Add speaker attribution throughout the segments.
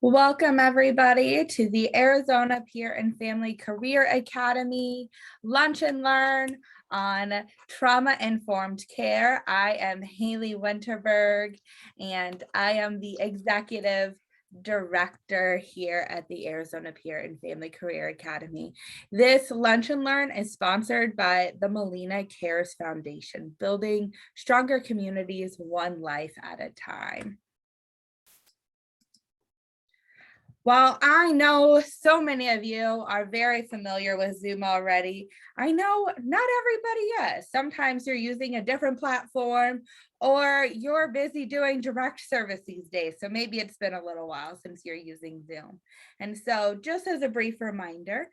Speaker 1: Welcome everybody to the Arizona Peer and Family Career Academy Lunch and Learn on Trauma-Informed Care. I am Hayley Winterberg and I am the Executive Director here at the Arizona Peer and Family Career Academy. This Lunch and Learn is sponsored by the Molina Cares Foundation, building stronger communities one life at a time. While I know so many of you are very familiar with Zoom already, I know not everybody is. Sometimes you're using a different platform or you're busy doing direct service these days. So maybe it's been a little while since you're using Zoom. And so just as a brief reminder,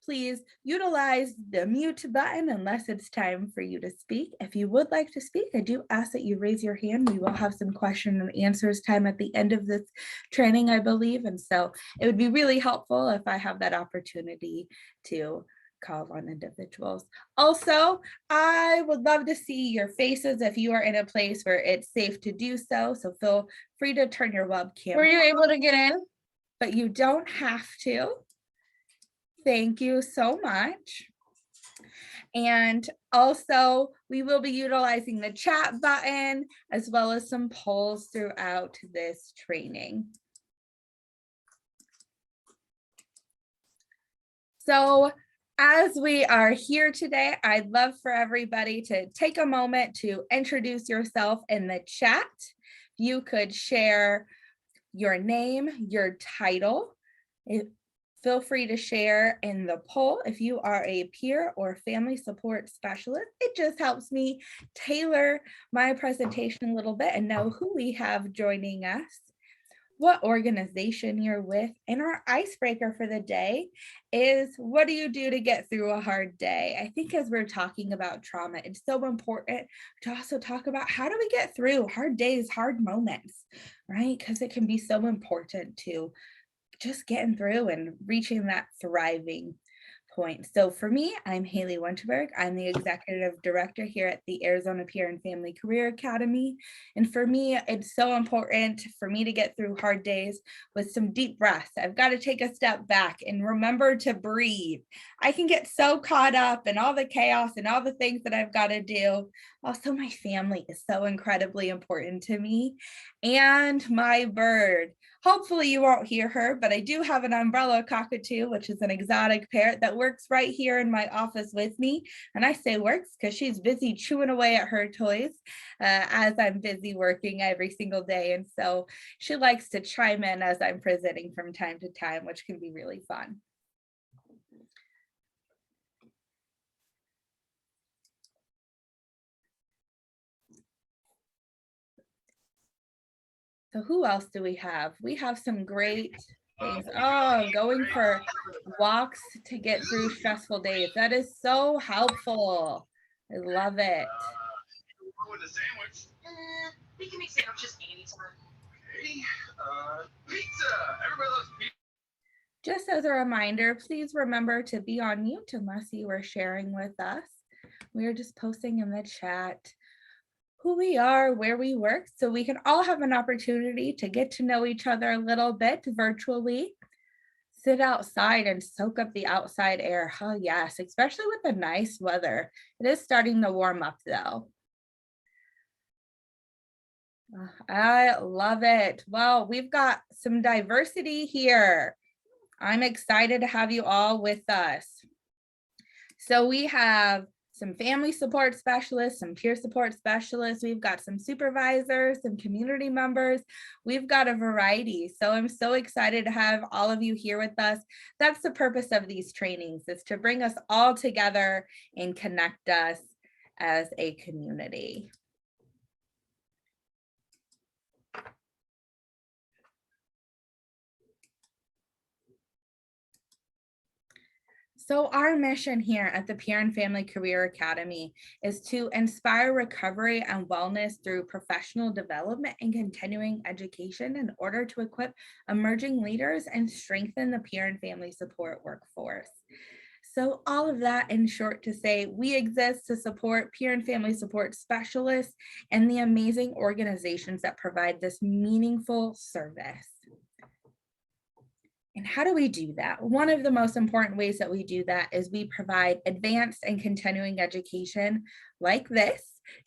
Speaker 1: please utilize the mute button unless it's time for you to speak. If you would like to speak, I do ask that you raise your hand. We will have some question and answers time at the end of this training, I believe. And so it would be really helpful if I have that opportunity to call on individuals. Also, I would love to see your faces if you are in a place where it's safe to do so. So feel free to turn your webcam.
Speaker 2: Were you able to get in?
Speaker 1: But you don't have to. Thank you so much. And also, we will be utilizing the chat button as well as some polls throughout this training. So as we are here today, I'd love for everybody to take a moment to introduce yourself in the chat. You could share your name, your title. Feel free to share in the poll if you are a peer or family support specialist. It just helps me tailor my presentation a little bit and know who we have joining us, what organization you're with. And our icebreaker for the day is, what do you do to get through a hard day? I think as we're talking about trauma, it's so important to also talk about how do we get through hard days, hard moments, right? Because it can be so important to just getting through and reaching that thriving point. So for me, I'm Hayley Winterberg. I'm the Executive Director here at the Arizona Peer and Family Career Academy. And for me, it's so important for me to get through hard days with some deep breaths. I've got to take a step back and remember to breathe. I can get so caught up in all the chaos and all the things that I've got to do. Also, my family is so incredibly important to me. And my bird. Hopefully you won't hear her, but I do have an umbrella cockatoo, which is an exotic parrot that works right here in my office with me. And I say works because she's busy chewing away at her toys as I'm busy working every single day. And so she likes to chime in as I'm presenting from time to time, which can be really fun. So who else do we have? We have some great things. Oh, going for walks to get through stressful days. That is so helpful. I love it.
Speaker 3: With a sandwich.
Speaker 2: We can make sandwiches anytime.
Speaker 3: Okay. Pizza. Everybody loves pizza.
Speaker 1: Just as a reminder, please remember to be on mute unless you are sharing with us. We are just posting in the chat who we are, where we work, so we can all have an opportunity to get to know each other a little bit virtually. Sit outside and soak up the outside air. Oh yes, especially with the nice weather. It is starting to warm up though. I love it. Well, we've got some diversity here. I'm excited to have you all with us. So we have some family support specialists, some peer support specialists. We've got some supervisors, some community members. We've got a variety. So I'm so excited to have all of you here with us. That's the purpose of these trainings, is to bring us all together and connect us as a community. So our mission here at the Peer and Family Career Academy is to inspire recovery and wellness through professional development and continuing education in order to equip emerging leaders and strengthen the peer and family support workforce. So all of that in short to say, we exist to support peer and family support specialists and the amazing organizations that provide this meaningful service. And how do we do that? One of the most important ways that we do that is we provide advanced and continuing education like this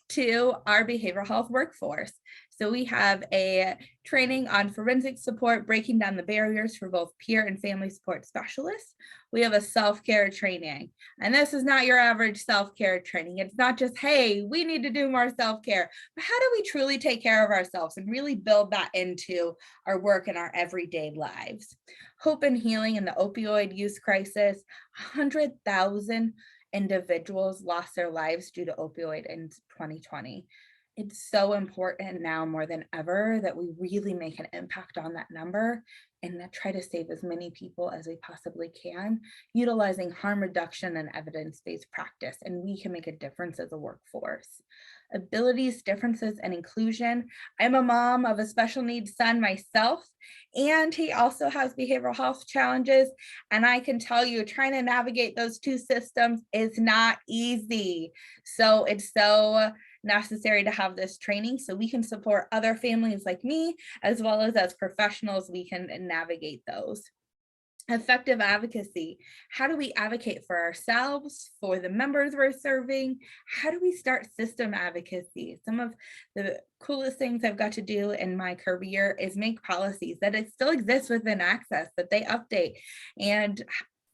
Speaker 1: to our behavioral health workforce. So we have a training on forensic support, breaking down the barriers for both peer and family support specialists. We have a self-care training, and this is not your average self-care training. It's not just, hey, we need to do more self-care, but how do we truly take care of ourselves and really build that into our work and our everyday lives? Hope and healing in the opioid use crisis. 100,000 individuals lost their lives due to opioid in 2020. It's so important now more than ever that we really make an impact on that number and that try to save as many people as we possibly can, utilizing harm reduction and evidence-based practice, and we can make a difference as a workforce. Abilities, differences, and inclusion. I'm a mom of a special needs son myself, and he also has behavioral health challenges. And I can tell you, trying to navigate those two systems is not easy. So it's so necessary to have this training so we can support other families like me, as well as professionals, we can navigate those. Effective advocacy. How do we advocate for ourselves, for the members we're serving? How do we start system advocacy? Some of the coolest things I've got to do in my career is make policies that it still exists within Access, that they update, and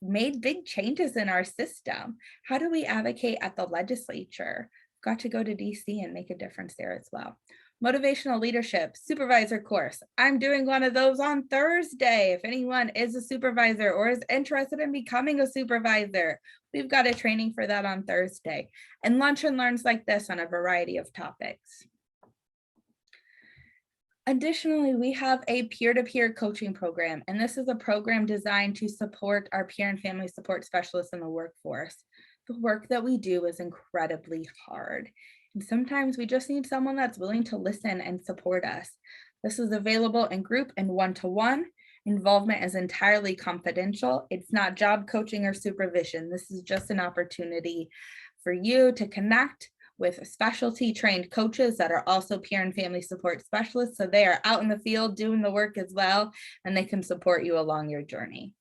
Speaker 1: made big changes in our system. How do we advocate at the legislature? Got to go to DC and make a difference there as well. Motivational leadership, supervisor course. I'm doing one of those on Thursday. If anyone is a supervisor or is interested in becoming a supervisor, we've got a training for that on Thursday. And lunch and learns like this on a variety of topics. Additionally, we have a peer-to-peer coaching program, and this is a program designed to support our peer and family support specialists in the workforce. The work that we do is incredibly hard. And sometimes we just need someone that's willing to listen and support us. This is available in group and one-to-one. Involvement is entirely confidential. It's not job coaching or supervision. This is just an opportunity for you to connect with specialty trained coaches that are also peer and family support specialists. So they are out in the field doing the work as well, and they can support you along your journey.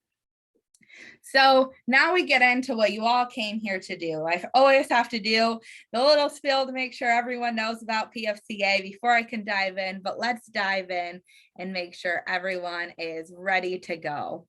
Speaker 1: So now we get into what you all came here to do. I always have to do the little spiel to make sure everyone knows about PFCA before I can dive in, but let's dive in and make sure everyone is ready to go.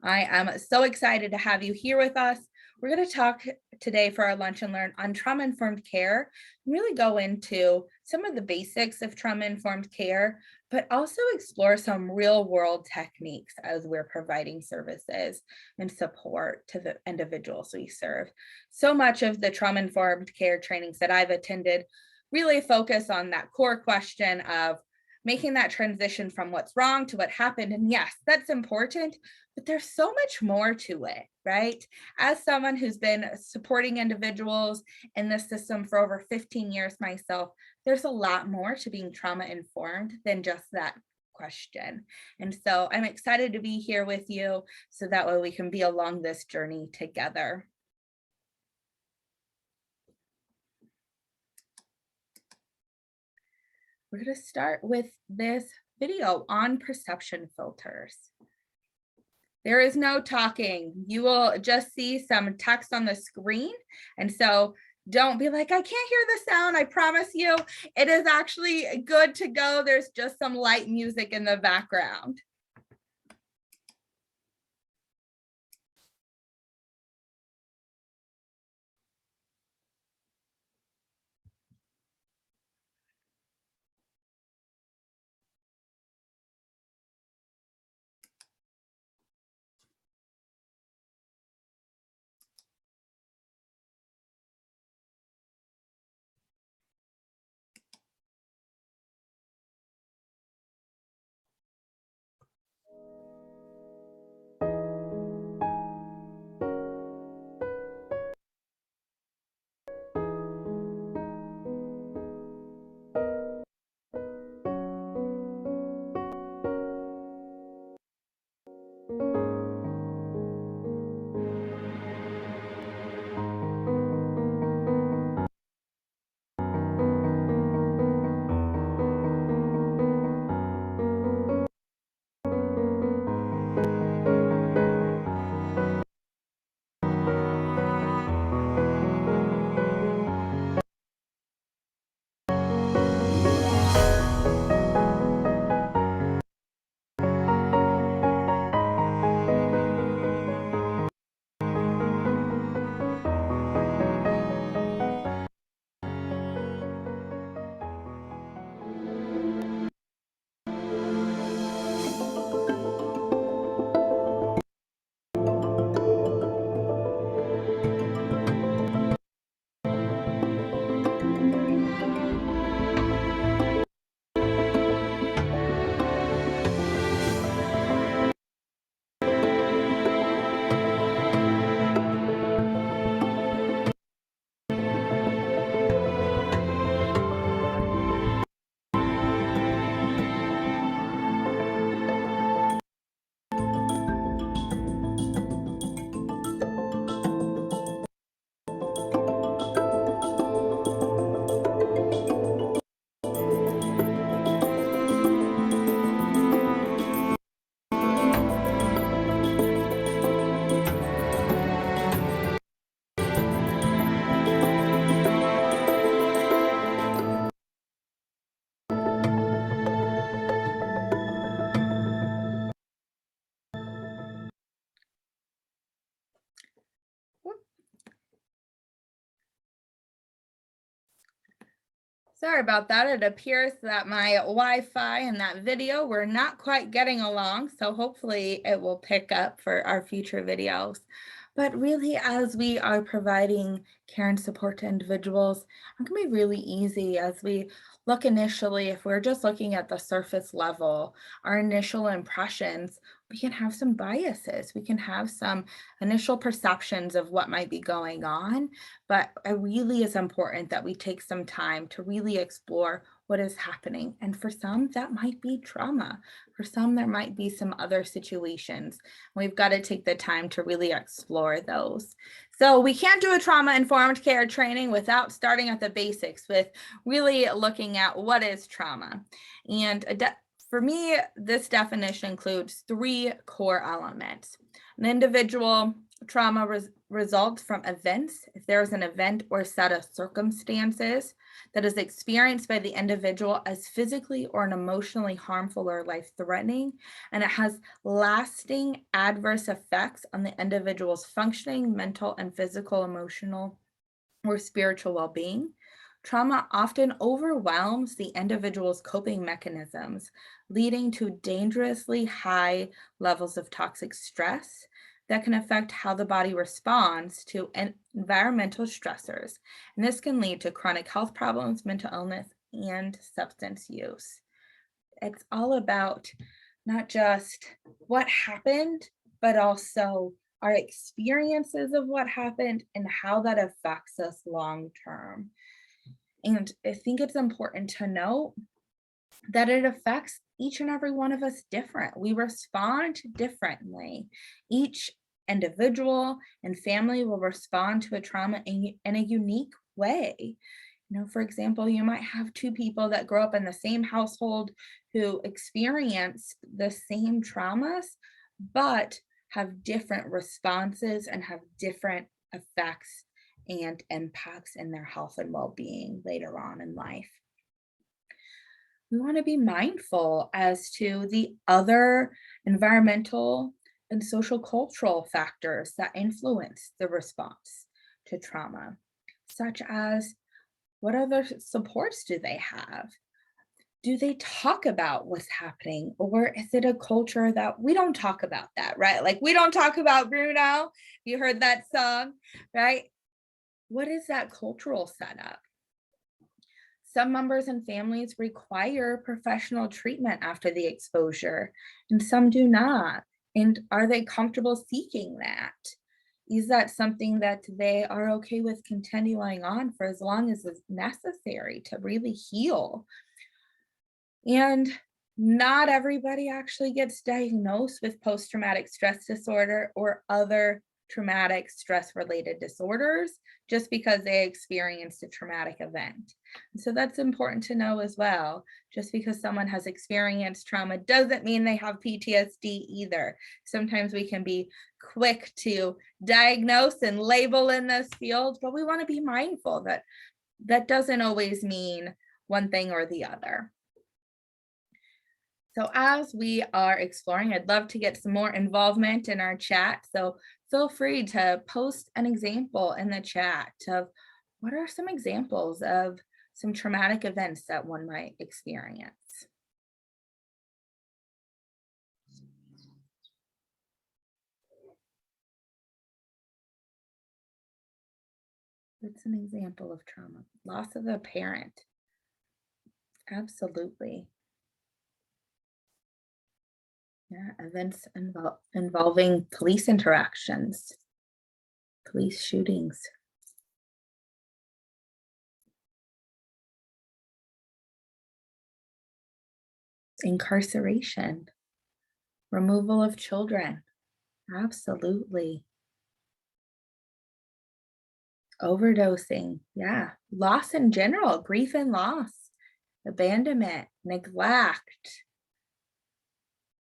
Speaker 1: I am so excited to have you here with us. We're going to talk today for our lunch and learn on trauma-informed care, and really go into some of the basics of trauma-informed care, but also explore some real-world techniques as we're providing services and support to the individuals we serve. So much of the trauma-informed care trainings that I've attended really focus on that core question of making that transition from what's wrong to what happened. And yes, that's important, but there's so much more to it, right? As someone who's been supporting individuals in this system for over 15 years myself, there's a lot more to being trauma informed than just that question. And so I'm excited to be here with you so that way we can be along this journey together. We're going to start with this video on perception filters. There is no talking. You will just see some text on the screen. And so don't be like, I can't hear the sound. I promise you, it is actually good to go. There's just some light music in the background. Sorry about that. It appears that my Wi-Fi and that video were not quite getting along, so hopefully it will pick up for our future videos. But really, as we are providing care and support to individuals, it can be really easy as we look initially, if we're just looking at the surface level, our initial impressions, we can have some biases. We can have some initial perceptions of what might be going on, but it really is important that we take some time to really explore what is happening. And for some, that might be trauma. For some, there might be some other situations. We've got to take the time to really explore those. So we can't do a trauma-informed care training without starting at the basics with really looking at what is trauma. And for me, this definition includes 3 core elements. An individual trauma results from events. If there is an event or set of circumstances that is experienced by the individual as physically or emotionally harmful or life-threatening, and it has lasting adverse effects on the individual's functioning, mental and physical, emotional, or spiritual well-being. Trauma often overwhelms the individual's coping mechanisms, leading to dangerously high levels of toxic stress that can affect how the body responds to environmental stressors. And this can lead to chronic health problems, mental illness, and substance use. It's all about not just what happened, but also our experiences of what happened and how that affects us long term. And I think it's important to note that it affects each and every one of us different. We respond differently. Each individual and family will respond to a trauma in a unique way. For example, you might have 2 people that grow up in the same household who experience the same traumas, but have different responses and have different effects and impacts in their health and well-being later on in life. We want to be mindful as to the other environmental and social cultural factors that influence the response to trauma, such as what other supports do they have? Do they talk about what's happening? Or is it a culture that we don't talk about that, right? Like we don't talk about Bruno. You heard that song, right? What is that cultural setup? Some members and families require professional treatment after the exposure, and some do not. And are they comfortable seeking that? Is that something that they are okay with continuing on for as long as is necessary to really heal? And not everybody actually gets diagnosed with post-traumatic stress disorder or other traumatic stress-related disorders just because they experienced a traumatic event. And so that's important to know as well. Just because someone has experienced trauma doesn't mean they have PTSD either. Sometimes we can be quick to diagnose and label in this field, but we want to be mindful that that doesn't always mean one thing or the other. So as we are exploring, I'd love to get some more involvement in our chat. So feel free to post an example in the chat of what are some examples of some traumatic events that one might experience. What's an example of trauma? Loss of a parent. Absolutely. Yeah, events involving police interactions, police shootings. Incarceration, removal of children. Absolutely. Overdosing. Yeah. Loss in general, grief and loss, abandonment, neglect.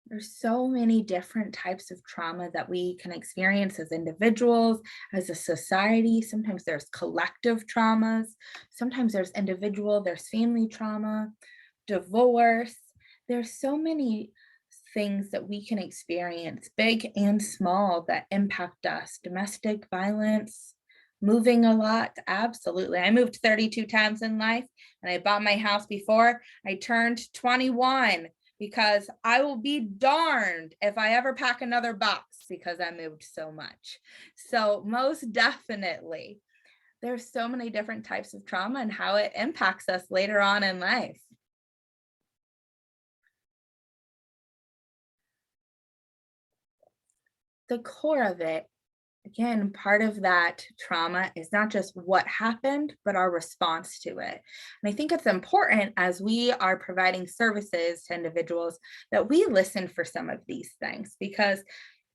Speaker 1: There's so many different types of trauma that we can experience as individuals, as a society. Sometimes there's collective traumas. Sometimes there's individual, there's family trauma, divorce. There's so many things that we can experience, big and small, that impact us. Domestic violence, Moving a lot, absolutely. I moved 32 times in life, and I bought my house before I turned 21, because I will be darned if I ever pack another box because I moved so much. So most definitely, there's so many different types of trauma and how it impacts us later on in life. The core of it, again, part of that trauma is not just what happened, but our response to it. And I think it's important as we are providing services to individuals that we listen for some of these things, because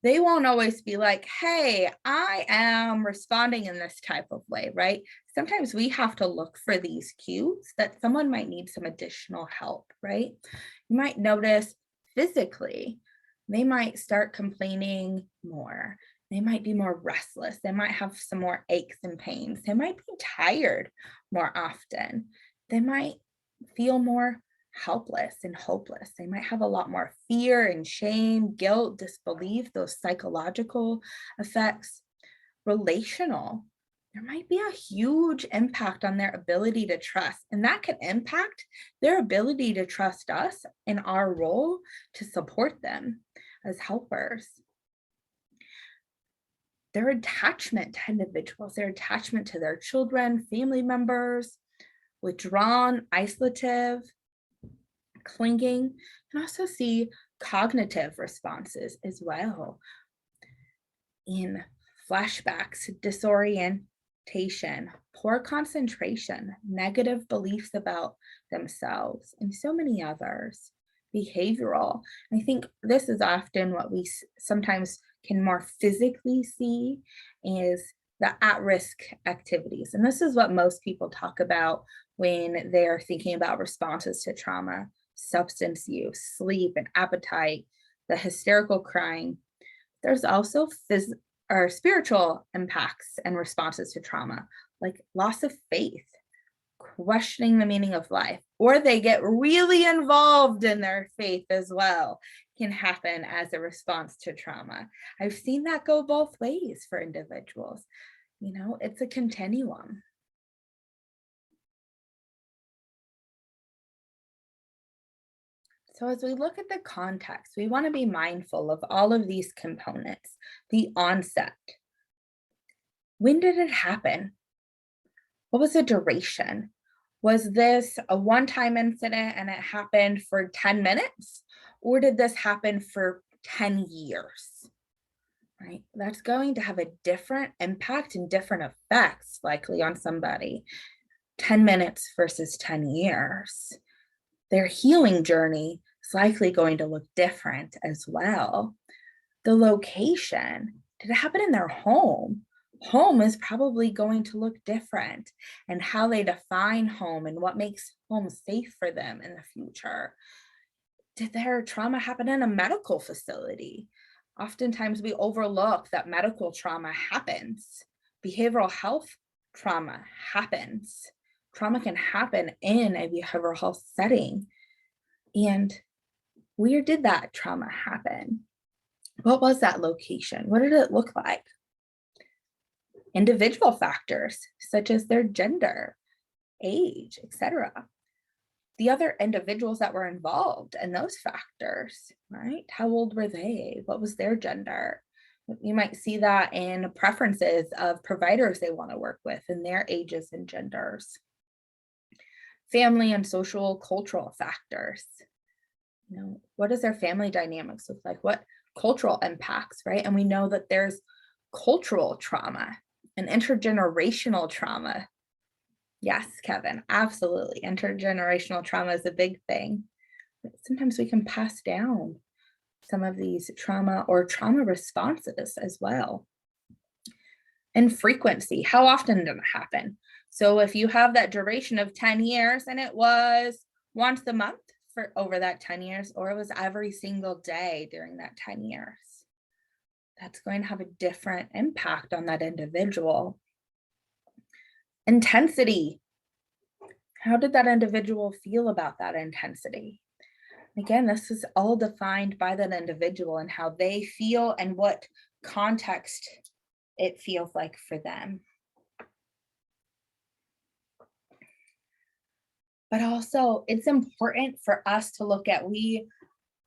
Speaker 1: they won't always be like, hey, I am responding in this type of way, right? Sometimes we have to look for these cues that someone might need some additional help, right? You might notice physically, they might start complaining more. They might be more restless. They might have some more aches and pains. They might be tired more often. They might feel more helpless and hopeless. They might have a lot more fear and shame, guilt, disbelief, those psychological effects. Relational, there might be a huge impact on their ability to trust, and that can impact their ability to trust us in our role to support them as helpers. Their attachment to individuals, their attachment to their children, family members, withdrawn, isolative, clinging, and also see cognitive responses as well. In flashbacks, disorientation, poor concentration, negative beliefs about themselves, and so many others. Behavioral. I think this is often what we sometimes can more physically see is the at-risk activities. And this is what most people talk about when they're thinking about responses to trauma: substance use, sleep, and appetite, the hysterical crying. There's also spiritual impacts and responses to trauma, like loss of faith, questioning the meaning of life, or they get really involved in their faith as well, can happen as a response to trauma. I've seen that go both ways for individuals. You know, it's a continuum. So as we look at the context, we want to be mindful of all of these components. The onset. When did it happen? What was the duration? Was this a one-time incident and it happened for 10 minutes? Or did this happen for 10 years? Right? That's going to have a different impact and different effects likely on somebody. 10 minutes versus 10 years. Their healing journey is likely going to look different as well. The location, did it happen in their home? Home is probably going to look different, and how they define home and what makes home safe for them in the future. Did their trauma happen in a medical facility? Oftentimes we overlook that medical trauma happens. Behavioral health trauma happens. Trauma can happen in a behavioral health setting. And where did that trauma happen? What was that location? What did it look like? Individual factors such as their gender, age, etc. The other individuals that were involved in those factors, right? How old were they? What was their gender? You might see that in preferences of providers they want to work with and their ages and genders. Family and social cultural factors. You know, what does their family dynamics look like? What cultural impacts, right? And we know that there's cultural trauma and intergenerational trauma. Yes, Kevin, absolutely. Intergenerational trauma is a big thing. But sometimes we can pass down some of these trauma or trauma responses as well. And frequency, how often does it happen? So if you have that duration of 10 years and it was once a month for over that 10 years, or it was every single day during that 10 years, that's going to have a different impact on that individual. Intensity. How did that individual feel about that intensity? Again, this is all defined by that individual and how they feel and what context it feels like for them. But also it's important for us to look at, we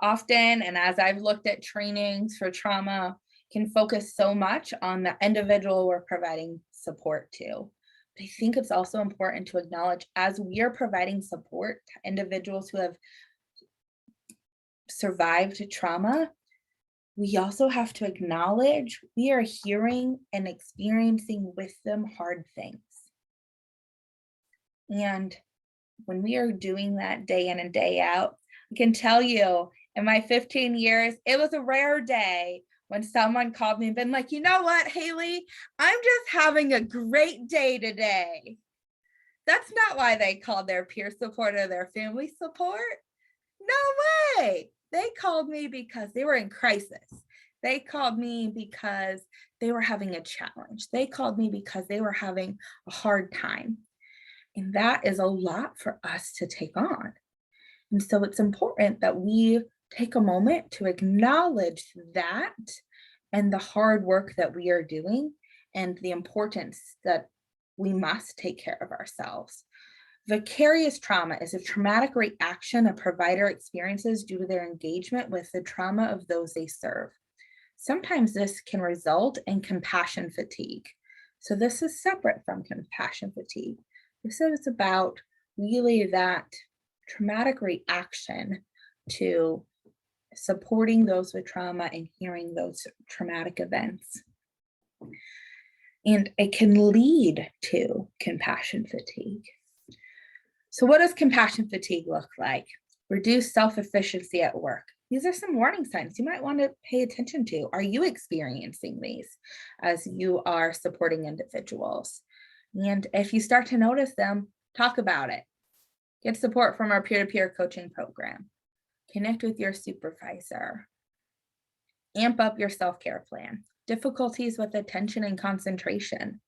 Speaker 1: often, and as I've looked at trainings for trauma, can focus so much on the individual we're providing support to. But I think it's also important to acknowledge, as we are providing support to individuals who have survived trauma, we also have to acknowledge we are hearing and experiencing with them hard things. And when we are doing that day in and day out, I can tell you, in my 15 years, it was a rare day when someone called me and been like, you know what, Hayley, I'm just having a great day today. That's not why they called their peer support or their family support. No way. They called me because they were in crisis. They called me because they were having a challenge. They called me because they were having a hard time. And that is a lot for us to take on. And so it's important that we take a moment to acknowledge that and the hard work that we are doing and the importance that we must take care of ourselves. Vicarious trauma is a traumatic reaction a provider experiences due to their engagement with the trauma of those they serve. Sometimes this can result in compassion fatigue. So this is separate from compassion fatigue. This is about really that traumatic reaction to supporting those with trauma and hearing those traumatic events. And it can lead to compassion fatigue. So what does compassion fatigue look like? Reduced self-efficiency at work. These are some warning signs you might want to pay attention to. Are you experiencing these as you are supporting individuals? And if you start to notice them, talk about it. Get support from our peer-to-peer coaching program. Connect with your supervisor. Amp up your self-care plan. Difficulties with attention and concentration.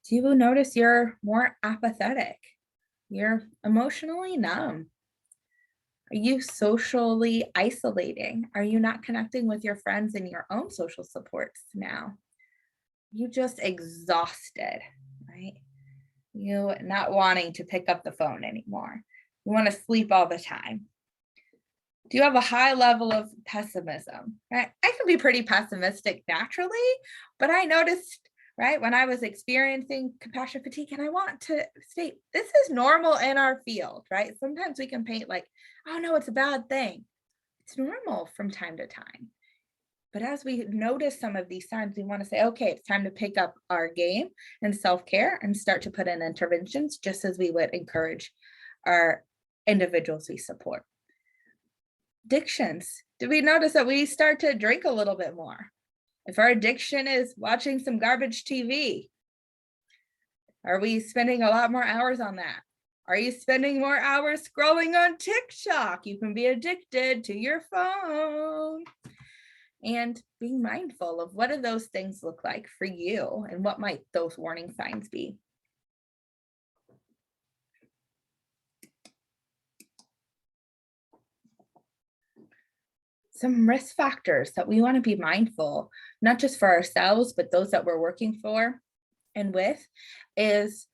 Speaker 1: Do you notice you're more apathetic? You're emotionally numb. Are you socially isolating? Are you not connecting with your friends and your own social supports now? You just exhausted, right? You not wanting to pick up the phone anymore. You want to sleep all the time. Do you have a high level of pessimism? Right? I can be pretty pessimistic naturally, but I noticed, right, when I was experiencing compassion fatigue, and I want to state, this is normal in our field, right? Sometimes we can paint like, oh no, it's a bad thing. It's normal from time to time. But as we notice some of these signs, we want to say, okay, it's time to pick up our game and self-care and start to put in interventions, just as we would encourage our individuals we support. Addictions. Do we notice that we start to drink a little bit more? If our addiction is watching some garbage TV, are we spending a lot more hours on that? Are you spending more hours scrolling on TikTok? You can be addicted to your phone. And being mindful of what do those things look like for you and what might those warning signs be? Some risk factors that we want to be mindful, not just for ourselves, but those that we're working for and with, is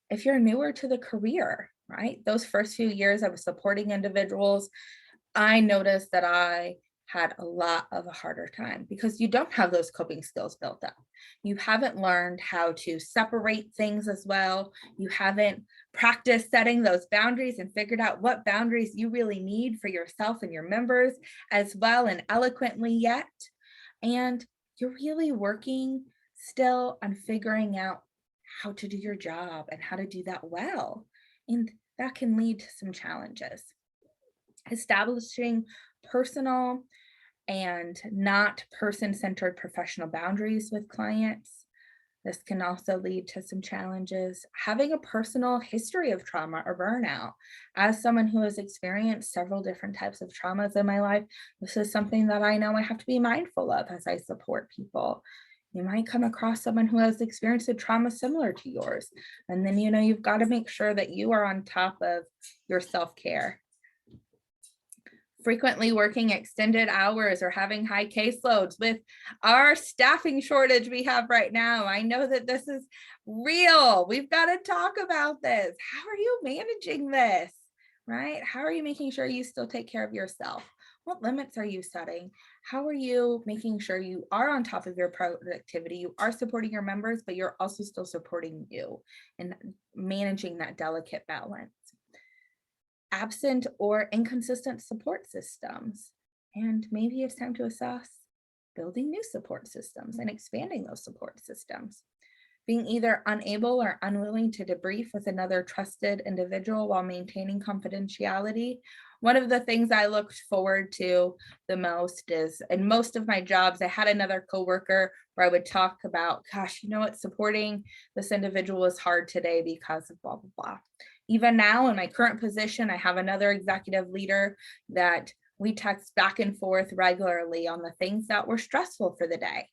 Speaker 1: if you're newer to the career, right? Those first few years I was supporting individuals, I noticed that I had a lot of a harder time because you don't have those coping skills built up. You haven't learned how to separate things as well. You haven't practiced setting those boundaries and figured out what boundaries you really need for yourself and your members as well and eloquently yet. And you're really working still on figuring out how to do your job and how to do that well. And that can lead to some challenges. Establishing personal and not person-centered professional boundaries with clients. This can also lead to some challenges. Having a personal history of trauma or burnout. As someone who has experienced several different types of traumas in my life, this is something that I know I have to be mindful of as I support people. You might come across someone who has experienced a trauma similar to yours. And then, you've got to make sure that you are on top of your self-care. frequently working extended hours or having high caseloads. With our staffing shortage we have right now, I know that this is real. We've got to talk about this. How are you managing this, right? How are you making sure you still take care of yourself? What limits are you setting? How are you making sure you are on top of your productivity? You are supporting your members, but you're also still supporting you and managing that delicate balance. Absent or inconsistent support systems. And maybe it's time to assess building new support systems and expanding those support systems. Being either unable or unwilling to debrief with another trusted individual while maintaining confidentiality. One of the things I looked forward to the most is, in most of my jobs, I had another coworker where I would talk about, gosh, you know what, supporting this individual is hard today because of blah, blah, blah. Even now in my current position, I have another executive leader that we text back and forth regularly on the things that were stressful for the day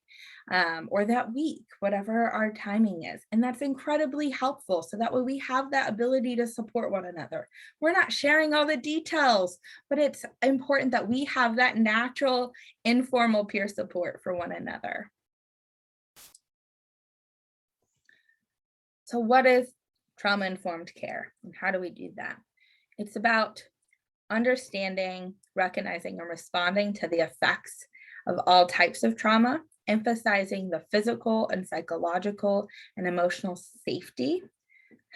Speaker 1: or that week, whatever our timing is. And that's incredibly helpful. So that way we have that ability to support one another. We're not sharing all the details, but it's important that we have that natural, informal peer support for one another. So what is trauma-informed care and how do we do that? It's about understanding, recognizing, and responding to the effects of all types of trauma, emphasizing the physical and psychological and emotional safety,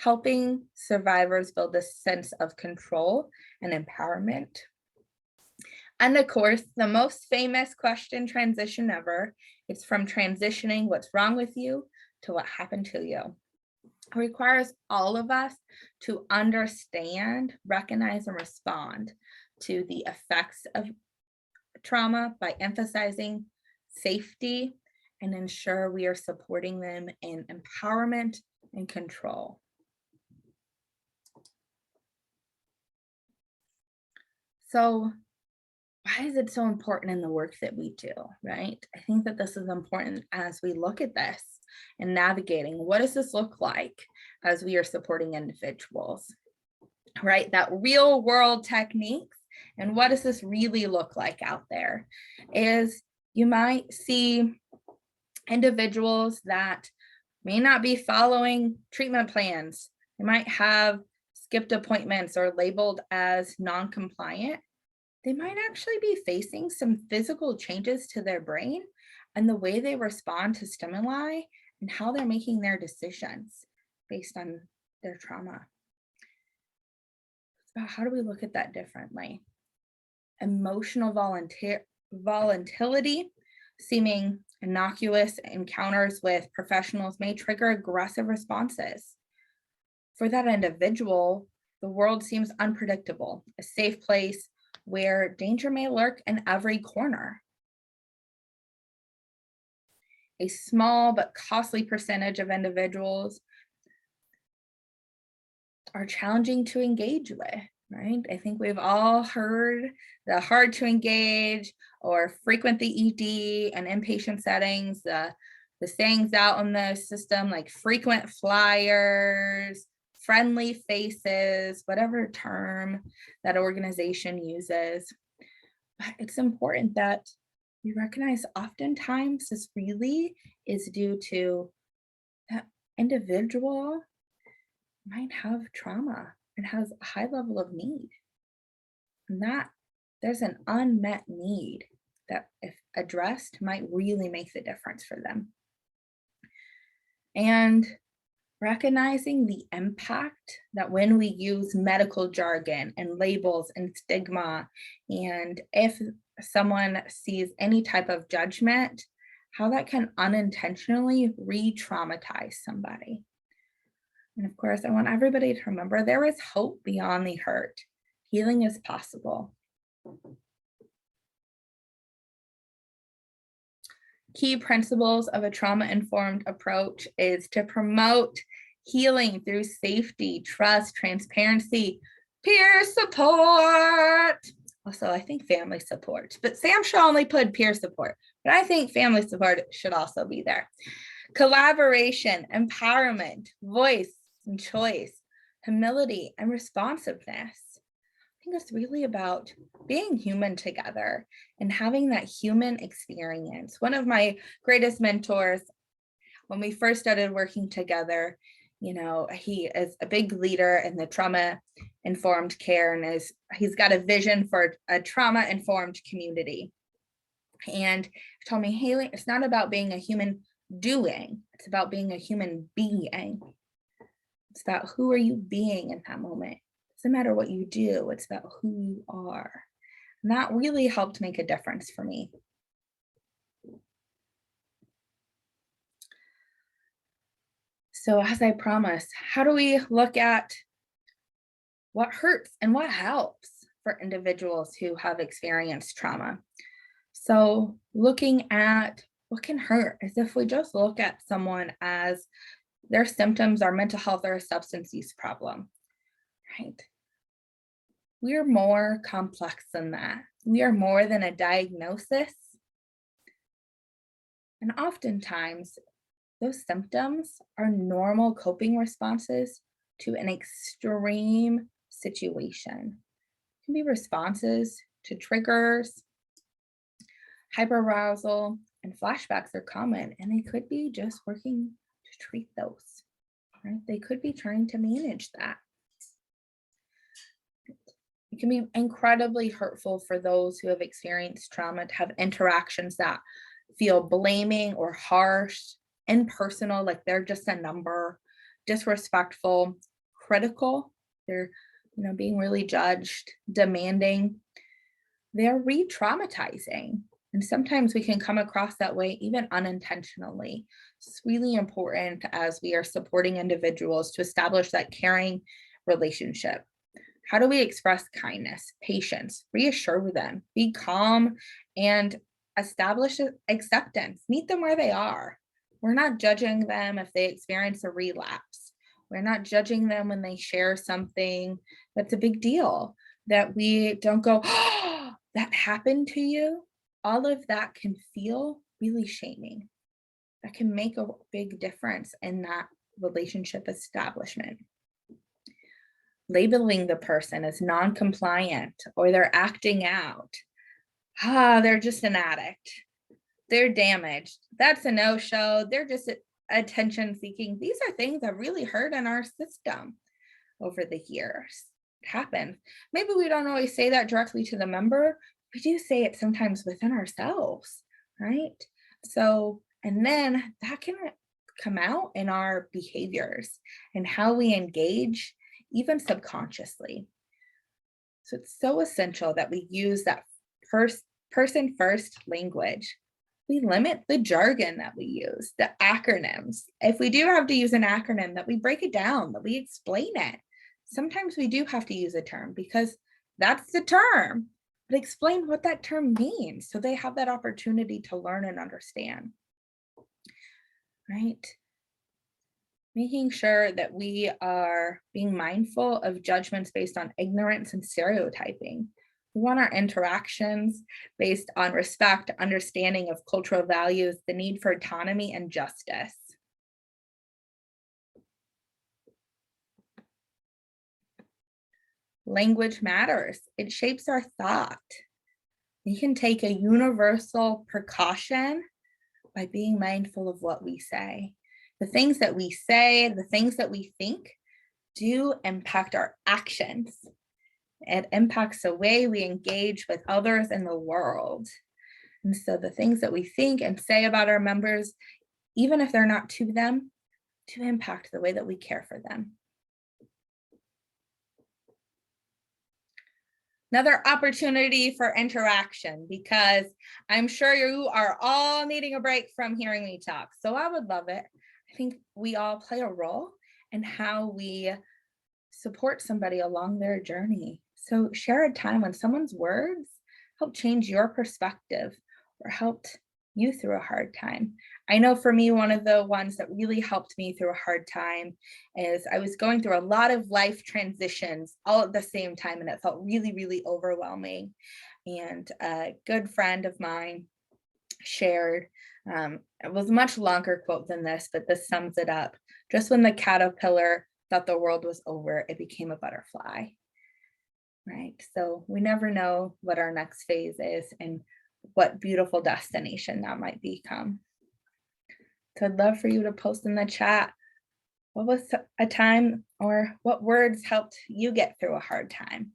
Speaker 1: helping survivors build a sense of control and empowerment. And of course, the most famous question transition ever, it's from transitioning what's wrong with you to what happened to you. It requires all of us to understand, recognize, and respond to the effects of trauma by emphasizing safety and ensure we are supporting them in empowerment and control. So why is it so important in the work that we do, right? I think that this is important as we look at this and navigating, what does this look like as we are supporting individuals, right? That real world techniques, and what does this really look like out there is you might see individuals that may not be following treatment plans. They might have skipped appointments or labeled as non-compliant. They might actually be facing some physical changes to their brain and the way they respond to stimuli and how they're making their decisions based on their trauma. So how do we look at that differently? Emotional volatility, seeming innocuous encounters with professionals may trigger aggressive responses. For that individual, the world seems unpredictable, a safe place where danger may lurk in every corner. A small but costly percentage of individuals are challenging to engage with, right? I think we've all heard the hard to engage or frequent the ED and inpatient settings, the sayings out in the system like frequent flyers, friendly faces, whatever term that organization uses. But it's important that we recognize oftentimes this really is due to that individual might have trauma and has a high level of need. And that there's an unmet need that if addressed might really make the difference for them. And recognizing the impact that when we use medical jargon and labels and stigma, and if someone sees any type of judgment, how that can unintentionally re-traumatize somebody. And of course, I want everybody to remember there is hope beyond the hurt. Healing is possible. Key principles of a trauma-informed approach is to promote healing through safety, trust, transparency, peer support. Also, I think family support, but Sam should only put peer support, but I think family support should also be there. Collaboration, empowerment, voice and choice, humility, and responsiveness. think it's really about being human together and having that human experience. One of my greatest mentors, when we first started working together, he is a big leader in the trauma-informed care, and he's got a vision for a trauma-informed community. And he told me, Hayley, it's not about being a human doing, it's about being a human being. It's about who are you being in that moment. It doesn't matter what you do, it's about who you are. And that really helped make a difference for me. So as I promised, how do we look at what hurts and what helps for individuals who have experienced trauma? So looking at what can hurt is if we just look at someone as their symptoms are mental health or a substance use problem, right? We're more complex than that. We are more than a diagnosis. And oftentimes, those symptoms are normal coping responses to an extreme situation. It can be responses to triggers, hyperarousal, and flashbacks are common, and they could be just working to treat those, right? They could be trying to manage that. It can be incredibly hurtful for those who have experienced trauma to have interactions that feel blaming or harsh, impersonal, like they're just a number, disrespectful, critical. They're, being really judged, demanding. They're re-traumatizing. And sometimes we can come across that way even unintentionally. It's really important as we are supporting individuals to establish that caring relationship. How do we express kindness, patience, reassure them, be calm, and establish acceptance? Meet them where they are. We're not judging them if they experience a relapse. We're not judging them when they share something that's a big deal, that we don't go, oh, that happened to you. All of that can feel really shaming. That can make a big difference in that relationship establishment. Labeling the person as non-compliant or they're acting out. They're just an addict. They're damaged. That's a no-show. They're just attention seeking. These are things that really hurt in our system over the years. It happens. Maybe we don't always say that directly to the member. We do say it sometimes within ourselves, right? So, and then that can come out in our behaviors and how we engage, even subconsciously. So it's so essential that we use that person first language. We limit the jargon that we use, the acronyms. If we do have to use an acronym, that we break it down, that we explain it. Sometimes we do have to use a term because that's the term, but explain what that term means so they have that opportunity to learn and understand, right? Making sure that we are being mindful of judgments based on ignorance and stereotyping. We want our interactions based on respect, understanding of cultural values, the need for autonomy and justice. Language matters. It shapes our thought. We can take a universal precaution by being mindful of what we say. The things that we say, the things that we think do impact our actions. It impacts the way we engage with others in the world. And so the things that we think and say about our members, even if they're not to them, do impact the way that we care for them. Another opportunity for interaction, because I'm sure you are all needing a break from hearing me talk. So I would love it. I think we all play a role in how we support somebody along their journey. So share a time when someone's words helped change your perspective or helped you through a hard time. I know for me, one of the ones that really helped me through a hard time is I was going through a lot of life transitions all at the same time, and it felt really, really overwhelming. And a good friend of mine shared, it was a much longer quote than this, but this sums it up. Just when the caterpillar thought the world was over, it became a butterfly. right? So we never know what our next phase is and what beautiful destination that might become. So I'd love for you to post in the chat, what was a time or what words helped you get through a hard time?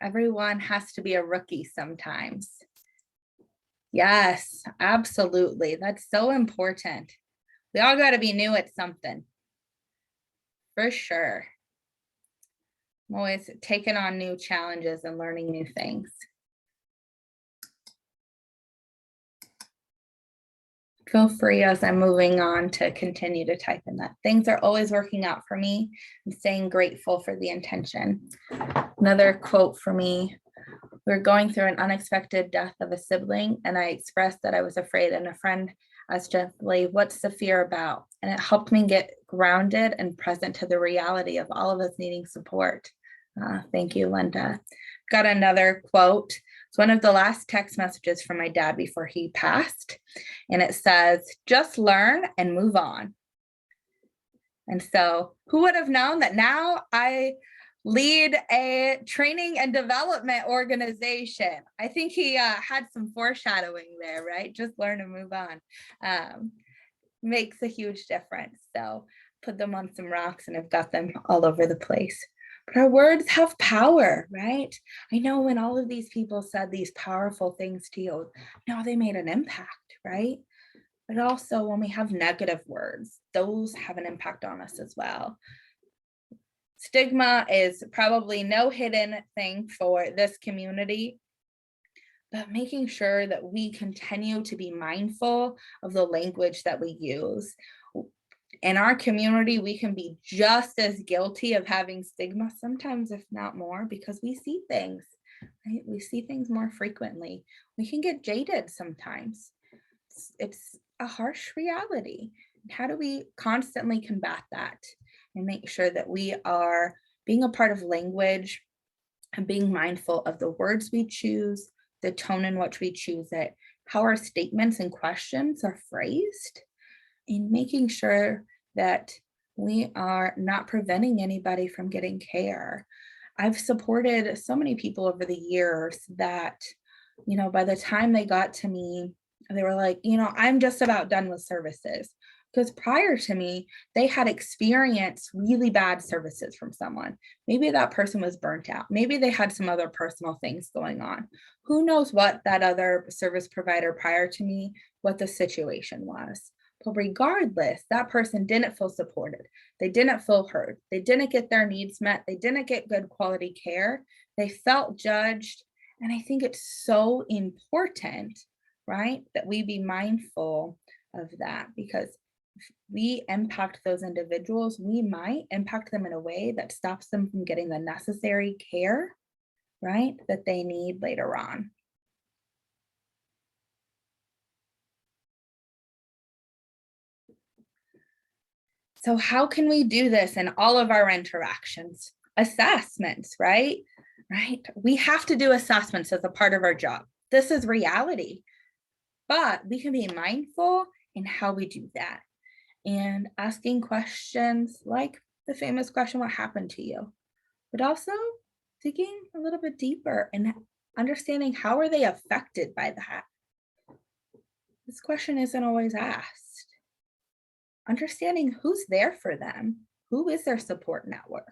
Speaker 1: Everyone has to be a rookie sometimes. Yes, absolutely. That's so important. We all got to be new at something. For sure. I'm always taking on new challenges and learning new things. Feel free as I'm moving on to continue to type in that. Things are always working out for me. I'm staying grateful for the intention. Another quote for me. We were going through an unexpected death of a sibling, and I expressed that I was afraid, and a friend asked gently, "What's the fear about?" And it helped me get grounded and present to the reality of all of us needing support. Thank you, Linda. Got another quote. It's one of the last text messages from my dad before he passed. And it says, "Just learn and move on." And so who would have known that now I lead a training and development organization? I think he had some foreshadowing there, right? Just learn and move on. Makes a huge difference. So put them on some rocks and I've got them all over the place. But our words have power, right? I know when all of these people said these powerful things to you, they made an impact, right? But also when we have negative words, those have an impact on us as well. Stigma is probably no hidden thing for this community, but making sure that we continue to be mindful of the language that we use. In our community, we can be just as guilty of having stigma, sometimes if not more, because we see things, right? We see things more frequently. We can get jaded sometimes. It's a harsh reality. How do we constantly combat that and make sure that we are being a part of language and being mindful of the words we choose, the tone in which we choose it, how our statements and questions are phrased, and making sure that we are not preventing anybody from getting care. I've supported so many people over the years that, by the time they got to me, they were like, I'm just about done with services. Because prior to me, they had experienced really bad services from someone. Maybe that person was burnt out. Maybe they had some other personal things going on. Who knows what that other service provider prior to me, what the situation was. But regardless, that person didn't feel supported. They didn't feel heard. They didn't get their needs met. They didn't get good quality care. They felt judged. And I think it's so important, right, that we be mindful of that, because if we impact those individuals, we might impact them in a way that stops them from getting the necessary care, right, that they need later on. So how can we do this in all of our interactions? Assessments, right? Right? We have to do assessments as a part of our job. This is reality, but we can be mindful in how we do that and asking questions like the famous question, what happened to you? But also digging a little bit deeper and understanding how are they affected by that? This question isn't always asked. Understanding who's there for them, who is their support network,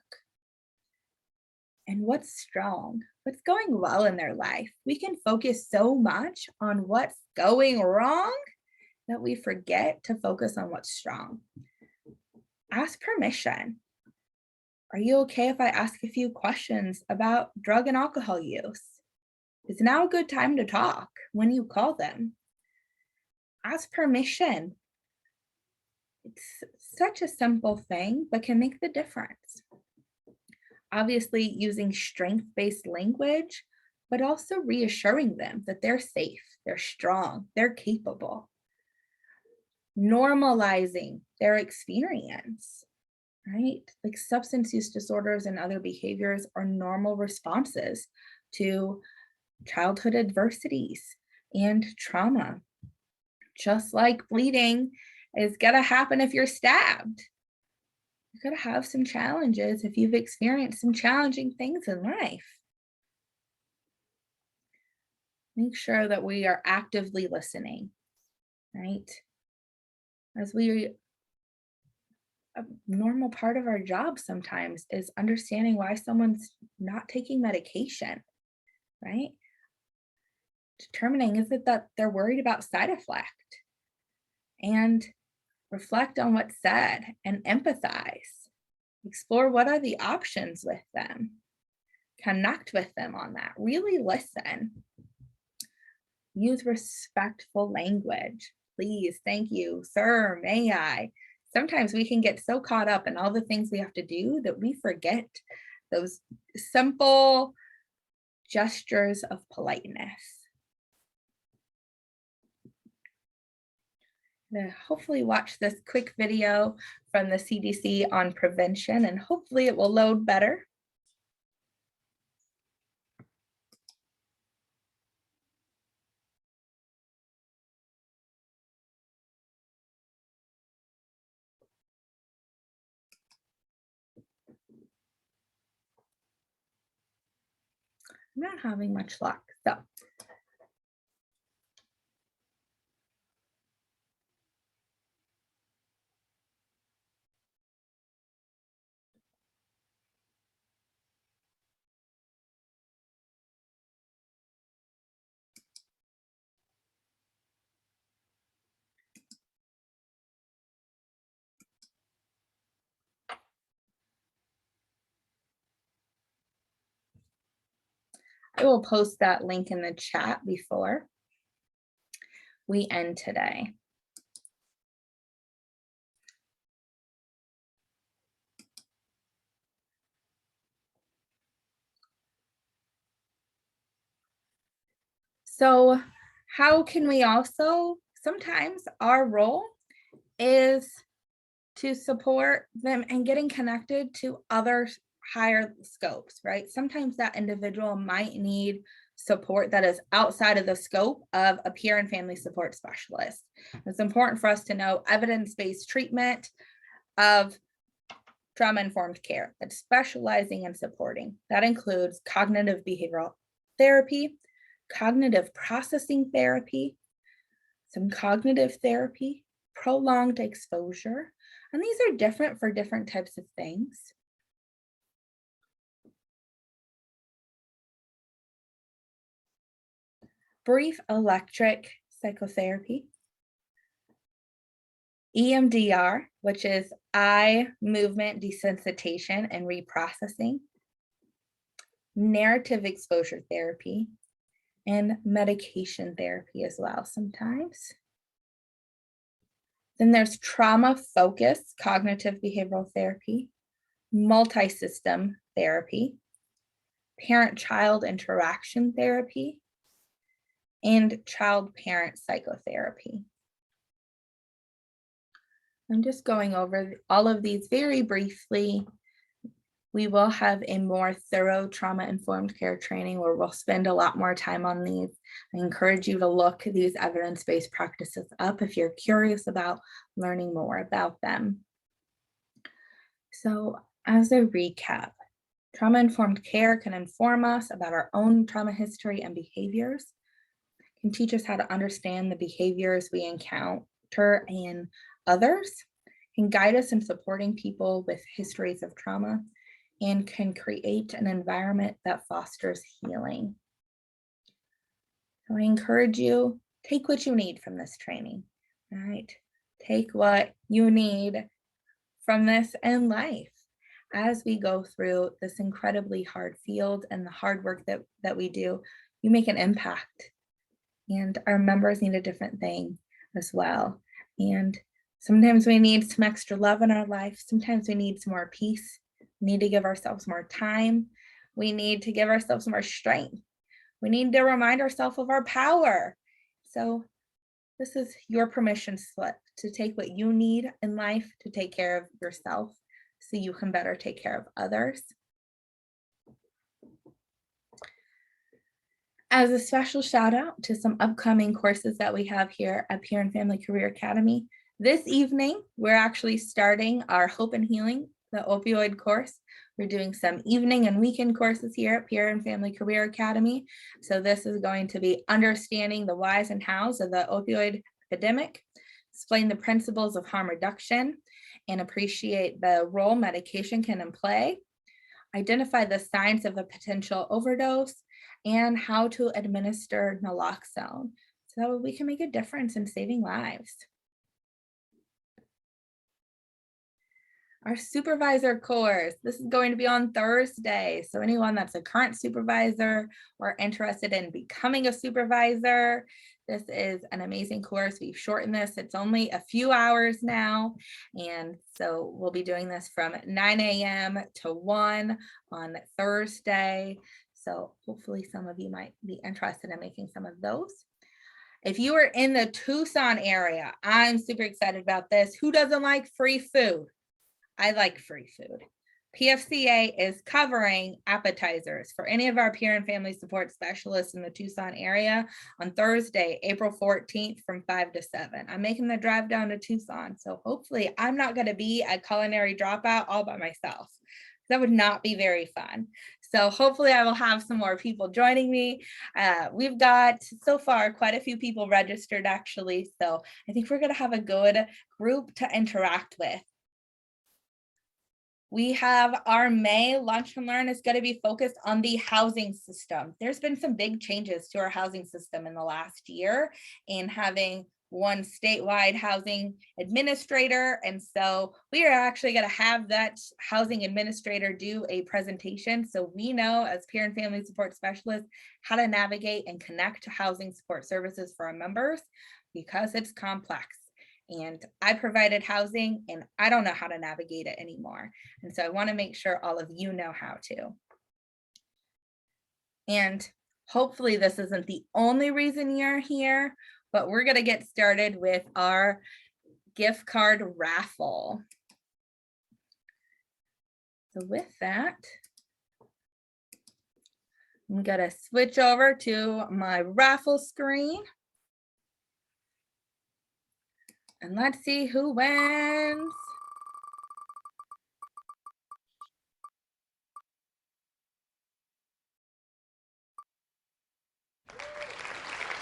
Speaker 1: and what's strong. what's going well in their life. We can focus so much on what's going wrong that we forget to focus on what's strong. Ask permission. Are you okay if I ask a few questions about drug and alcohol use? Is now a good time to talk when you call them? Ask permission. It's such a simple thing, but can make the difference. Obviously, using strength-based language, but also reassuring them that they're safe, they're strong, they're capable. Normalizing their experience, right? Like substance use disorders and other behaviors are normal responses to childhood adversities and trauma. Just like bleeding is gonna happen if you're stabbed. You're gonna have some challenges if you've experienced some challenging things in life. Make sure that we are actively listening, right? As a normal part of our job sometimes is understanding why someone's not taking medication, right? Determining, is it that they're worried about side effect? And reflect on what's said and empathize. Explore what are the options with them. Connect with them on that. Really listen. Use respectful language. Please, thank you, sir, may I. Sometimes we can get so caught up in all the things we have to do that we forget those simple gestures of politeness. Hopefully watch this quick video from the CDC on prevention, and hopefully it will load better. I'm not having much luck, so. I will post that link in the chat before we end today. So how can we also, sometimes our role is to support them and getting connected to other higher scopes, right? Sometimes that individual might need support that is outside of the scope of a peer and family support specialist. It's important for us to know evidence-based treatment of trauma-informed care that's specializing in supporting. That includes cognitive behavioral therapy, cognitive processing therapy, some cognitive therapy, prolonged exposure, and these are different for different types of things. Brief electric psychotherapy, EMDR, which is eye movement desensitization and reprocessing, narrative exposure therapy, and medication therapy as well sometimes. Then there's trauma-focused cognitive behavioral therapy, multi-system therapy, parent-child interaction therapy, and child-parent psychotherapy. I'm just going over all of these very briefly. We will have a more thorough trauma-informed care training where we'll spend a lot more time on these. I encourage you to look these evidence-based practices up if you're curious about learning more about them. So as a recap, trauma-informed care can inform us about our own trauma history and behaviors, can teach us how to understand the behaviors we encounter in others, can guide us in supporting people with histories of trauma, and can create an environment that fosters healing. So I encourage you, take what you need from this training, right? Take what you need from this in life as we go through this incredibly hard field and the hard work that we do. You make an impact, and our members need a different thing as well. And sometimes we need some extra love in our life. Sometimes we need some more peace. We need to give ourselves more time. We need to give ourselves more strength. We need to remind ourselves of our power. So this is your permission slip to take what you need in life to take care of yourself so you can better take care of others. As a special shout out to some upcoming courses that we have here at Peer and Family Career Academy, this evening, we're actually starting our Hope and Healing, the opioid course. We're doing some evening and weekend courses here at Peer and Family Career Academy. So this is going to be understanding the whys and hows of the opioid epidemic, explain the principles of harm reduction, and appreciate the role medication can play, identify the signs of a potential overdose, and how to administer naloxone so we can make a difference in saving lives. Our supervisor course, this is going to be on Thursday. So anyone that's a current supervisor or interested in becoming a supervisor, this is an amazing course. We've shortened this. It's only a few hours now. And so we'll be doing this from 9 a.m. to 1 on Thursday. So hopefully some of you might be interested in making some of those. If you are in the Tucson area, I'm super excited about this. Who doesn't like free food? I like free food. PFCA is covering Appetizers for any of our peer and family support specialists in the Tucson area on Thursday, April 14th from 5 to 7. I'm making the drive down to Tucson. So hopefully I'm not going to be a culinary dropout all by myself. That would not be very fun. So hopefully I will have some more people joining me. We've got so far quite a few people registered actually. So I think we're going to have a good group to interact with. We have our May Lunch and Learn is going to be focused on the housing system. There's been some big changes to our housing system in the last year in having one statewide housing administrator. And so we are actually going to have that housing administrator do a presentation. So we know as peer and family support specialists how to navigate and connect to housing support services for our members because it's complex. And I provided housing and I don't know how to navigate it anymore. And so I want to make sure all of you know how to. And hopefully this isn't the only reason you're here, but we're going to get started with our gift card raffle. So with that, I'm going to switch over to my raffle screen. And let's see who wins.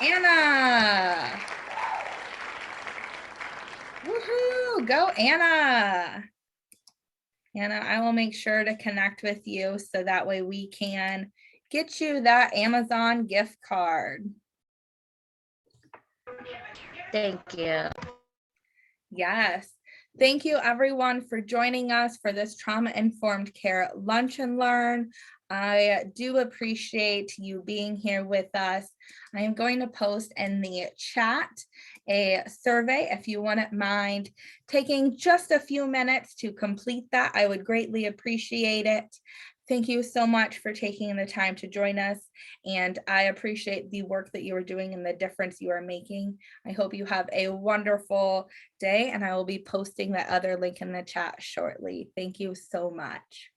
Speaker 1: Anna. Woohoo, go Anna. Anna, I will make sure to connect with you so that way we can get you that Amazon gift card.
Speaker 4: Thank you.
Speaker 1: Yes. Thank you everyone for joining us for this trauma-informed care lunch and learn. I do appreciate you being here with us. I am going to post in the chat a survey. If you wouldn't mind taking just a few minutes to complete that, I would greatly appreciate it. Thank you so much for taking the time to join us. And I appreciate the work that you are doing and the difference you are making. I hope you have a wonderful day, and I will be posting that other link in the chat shortly. Thank you so much.